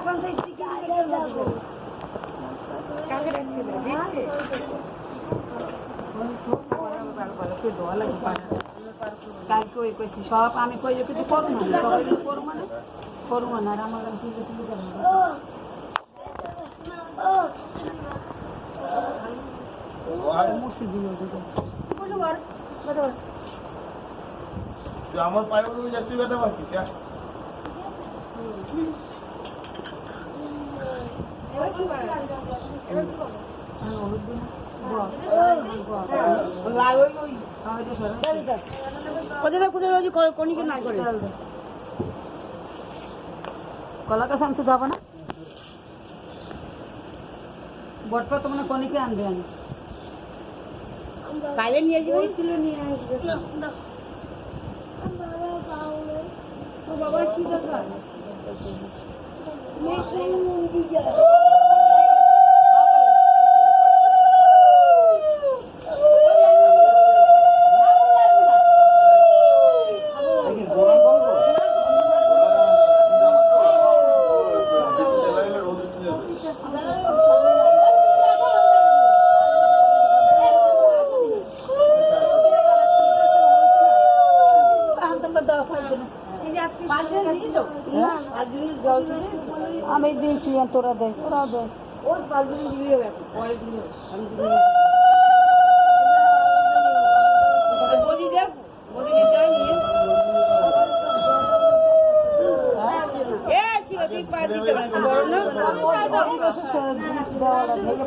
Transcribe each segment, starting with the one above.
এখন তো কাকে রাখছিল দেখতে কালকে ওই কইছি সব আমি কই যে কিছু করবো না সবাই করবো না আর আমার সিলে সিলে যাবো আমার পায়ে যাত্রী ব্যথা পাচ্ছি কলা কাছে আনতে যাবো না বটপা তো মানে কনিকে আনবে আমি কালে নিয়ে যাবো ছিল নিয়ে আসবে তো বাবা কি দরকার আমি দিয়েছি তোরা দেয় তোরা দেয় ওর 5 দিন দিবি হবে পরে দিবি আমি বলি দেখ বলি যাই নিয়ে ছিল তুই 5 দিতে মানে বড় না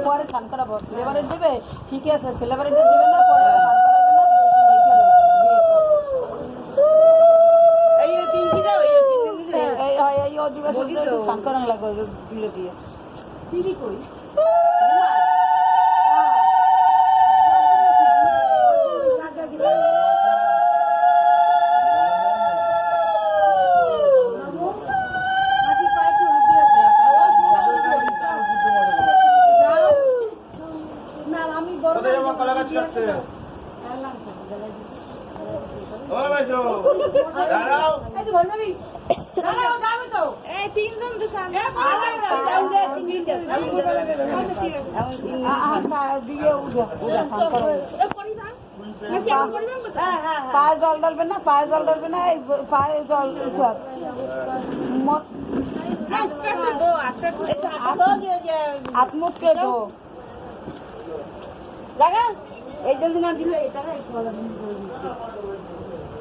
পরে স্নান করা বল লেবারে দেবে ঠিক আছে লেবারে দেবে না পরে স্নান সংকরণ লাগবে দিলে দিয়ে দিদি কই আমি বড় কলা গাছ কাটছে ও ভাইসো দাঁড়াও এই তো বলবি দাঁড়াও যাবে তো এই তিনজন তো সামনে দিয়ে উঠা পায়ে জল ডালবে না পায়ে জল ডালবে না এই পায়ে জল আত্মুখকে দো জায়গা এই জলদি না দিলে এটা